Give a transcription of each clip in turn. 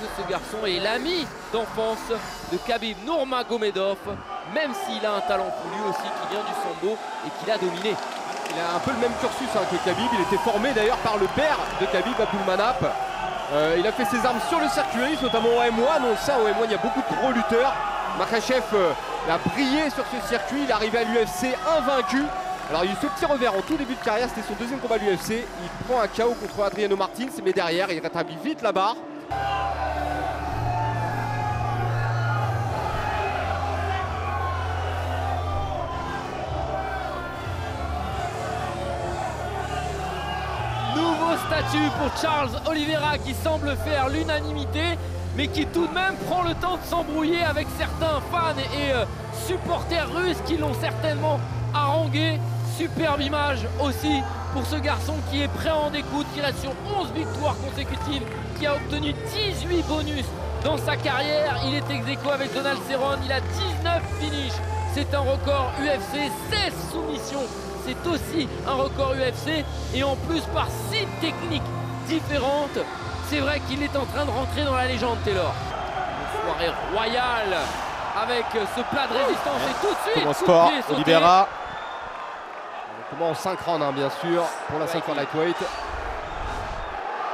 que ce garçon est l'ami d'enfance de Khabib Nurmagomedov, même s'il a un talent fou lui aussi qui vient du sambo et qu'il a dominé. Il a un peu le même cursus que Khabib, il était formé d'ailleurs par le père de Khabib, Abdulmanap. Il a fait ses armes sur le circuit, notamment au M1. On sait, au M1 il y a beaucoup de gros lutteurs. Makhachev a brillé sur ce circuit, il est arrivé à l'UFC invaincu. Alors il a eu ce petit revers en tout début de carrière, c'était son deuxième combat à l'UFC. Il prend un KO contre Adriano Martins, mais derrière il rétablit vite la barre. Nouveau statut pour Charles Oliveira qui semble faire l'unanimité, mais qui tout de même prend le temps de s'embrouiller avec certains fans et supporters russes qui l'ont certainement harangué. Superbe image aussi pour ce garçon qui est prêt à en découdre, qui reste sur 11 victoires consécutives, qui a obtenu 18 bonus dans sa carrière. Il est ex-aequo avec Donald Cerrone, il a 19 finishes. C'est un record UFC, 16 soumissions. C'est aussi un record UFC et en plus par 6 techniques différentes. C'est vrai qu'il est en train de rentrer dans la légende, Taylor. Une soirée royale avec ce plat de résistance et tout de suite. Comment score, Oliveira. Comment en 5 rounds, bien sûr, pour la ceinture lightweight.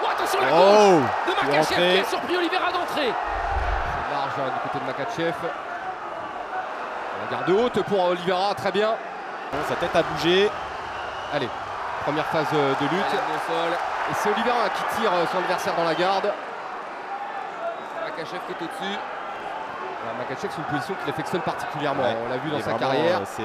Oh, attention la gauche de Makhachev qui a surpris Oliveira d'entrée. C'est large du côté de Makhachev. La garde haute pour Oliveira, très bien. Bon, sa tête a bougé. Allez, première phase de lutte. Et c'est Oliveira qui tire son adversaire dans la garde. Makhachev qui est au-dessus. Makhachev, c'est une position qu'il affectionne particulièrement. Ouais, on l'a vu dans sa carrière. C'est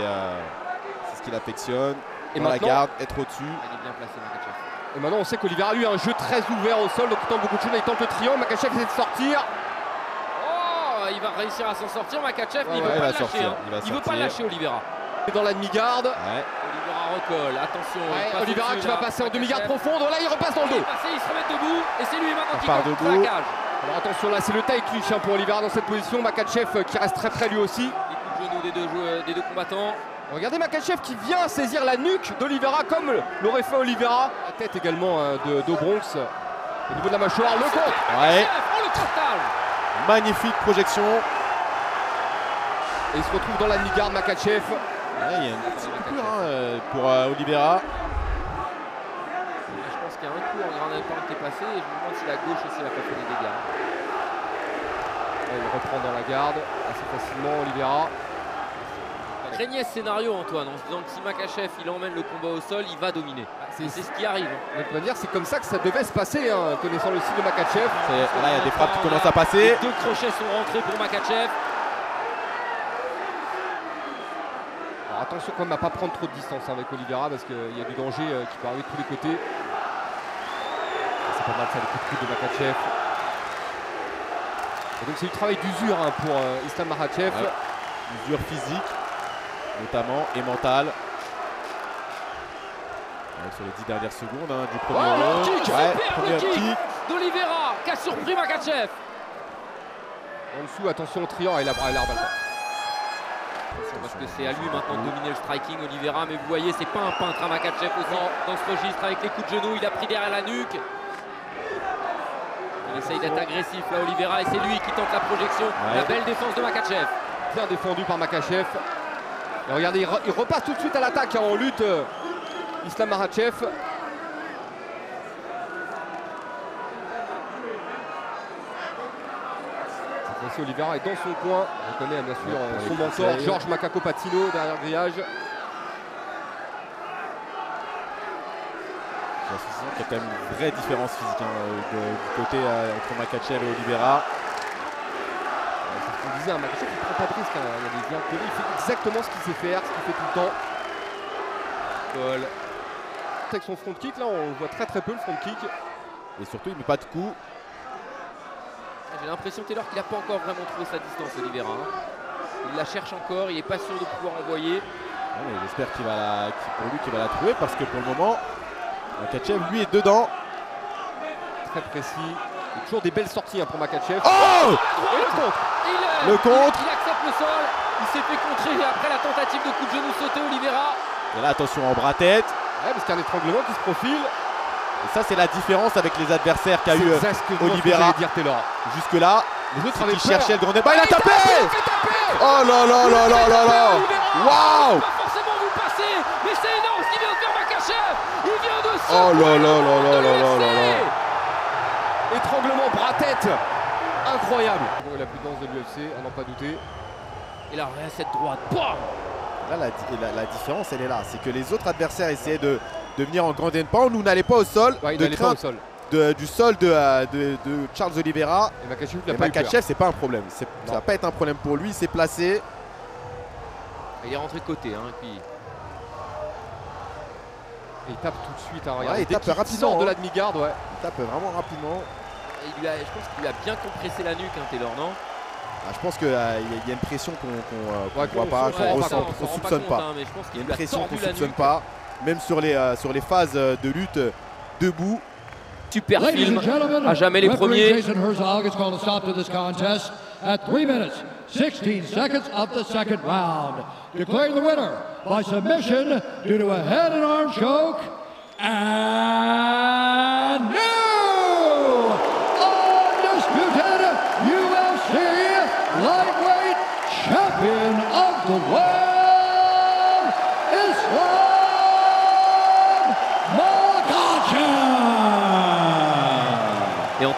ce qu'il affectionne. Et dans la garde, être au-dessus. Il est bien placé, Makhachev. Et maintenant, on sait qu'Oliveira, lui, a un jeu très ouvert au sol, donc il tente beaucoup de choses. Il tente le triangle. Makhachev essaie de sortir. Oh, il va réussir à s'en sortir, Makhachev, mais il ne veut pas le lâcher. Il ne veut pas lâcher, Oliveira. Dans la demi-garde. Ouais. Oliveira recolle, attention. Oliveira qui va passer en demi-garde profonde. Là, il repasse dans le dos. Il se remet debout et c'est lui maintenant qui compte la cage. Alors attention, là, c'est le taille clinch pour Oliveira dans cette position. Makhachev qui reste très près lui aussi. Les coups de genou des deux combattants. Regardez Makhachev qui vient saisir la nuque d'Oliveira comme l'aurait fait Oliveira. La tête également d'Obronx. Au niveau de la mâchoire, le contre. Ouais. Oh, le total. Magnifique projection. Et il se retrouve dans la demi-garde, Makhachev. Ouais, il y a une petite coupure pour Oliveira. Je pense qu'il y a un coup en grand impact qui est passé et je me demande si la gauche aussi n'a pas fait des dégâts. Et il reprend dans la garde assez facilement Oliveira. Craignait ce scénario, Antoine, en se disant que si Makhachev il emmène le combat au sol, il va dominer. C'est ce qui arrive. De toute manière, c'est comme ça que ça devait se passer, connaissant le style de Makhachev. Là, il y a des frappes qui commencent à passer. Les deux crochets sont rentrés pour Makhachev. Alors attention quand même à ne pas prendre trop de distance avec Oliveira parce qu'il y a du danger qui peut arriver de tous les côtés. C'est pas mal ça, les coups de coude de Makhachev. Et donc c'est du travail d'usure pour Islam Makhachev. Ouais. Usure physique notamment et mentale. Sur les 10 dernières secondes du premier round. Premier kick d'Oliveira qui a surpris Makhachev. En dessous, attention au triangle et la barre parce que c'est à lui maintenant de dominer le striking, Oliveira, mais vous voyez, c'est pas un peintre à Makhachev aussi dans ce registre avec les coups de genoux, il a pris derrière la nuque. Il essaye d'être agressif là, Oliveira, et c'est lui qui tente la projection. La belle défense de Makhachev. Bien défendu par Makhachev. Et regardez, il repasse tout de suite à l'attaque en lutte, Islam Makhachev. Cette fois-ci, Oliveira est dans son coin. On connaît bien sûr son mentor, Georges Macaco Patino, derrière le grillage. J'ai l'impression qu'il y a quand même une vraie différence physique du côté entre Makhachev et Oliveira. C'est ce qu'on disait, Makhachev il prend pas de risque, il y a des liens collés, il fait exactement ce qu'il sait faire, ce qu'il fait tout le temps. Colle. Avec son front kick, là on voit très peu le front kick. Et surtout il met pas de coups. J'ai l'impression Taylor qu'il n'a pas encore vraiment trouvé sa distance, Oliveira. Il la cherche encore, il n'est pas sûr de pouvoir envoyer. Ouais, j'espère qu'il va la trouver parce que pour le moment Makhachev lui est dedans. Très précis. Il y a toujours des belles sorties pour Makhachev. Oh, et le contre. Le contre. Il accepte le sol. Il s'est fait contrer après la tentative de coup de genou sauté, Oliveira. Et là attention en bras-tête. Ouais, parce qu'il y a un étranglement qui se profile. Et ça, c'est la différence avec les adversaires qu'a eu exactement Oliveira. ce que j'allais dire, Taylor. Jusque-là, Les autres qui avaient cherchaient peur. le grand débat. Il a tapé. Il fait taper. Oh là là là là là là. Waouh. Pas forcément vous passer, mais c'est énorme ce qu'il vient de faire Makhachev. Il vient de se Oh là là là là là là là là. Étranglement bras-tête. Incroyable. Bon, la plus dense de l'UFC, à n'en pas douter. Et là, cette droite, bam. Là, la différence, elle est là. C'est que les autres adversaires essayaient de venir en grand pound. Nous n'allait pas au sol. Ouais, il de n'allait pas au crainte sol. du sol de Charles Oliveira. Et Makhachev, Et Makhachev, c'est pas un problème. Ça va pas être un problème pour lui. Il s'est placé. Il est rentré de côté, hein, et puis... Et il tape tout de suite. Hein, regardez. Ouais, il tape Dès qu'il rapidement, sort de hein. la demi-garde, ouais. Il tape vraiment rapidement. Et je pense qu'il lui a bien compressé la nuque, hein, Taylor, non? Ah, je pense qu'il y a une pression qu'on Ouais, voit pas, qu'on ressent, qu'on soupçonne pas. Hein, mais je pense Il y a une qu'il a pression qu'on tordu la soupçonne nuque. pas. Même sur les phases de lutte debout. Super Ladies film, and gentlemen, à jamais les referee premiers. Jason Herzog is called a stop to this contest at 3 minutes, 16 seconds of the second round. Declaring the winner by submission due to a head and arm choke, and new undisputed UFC lightweight champion of the world.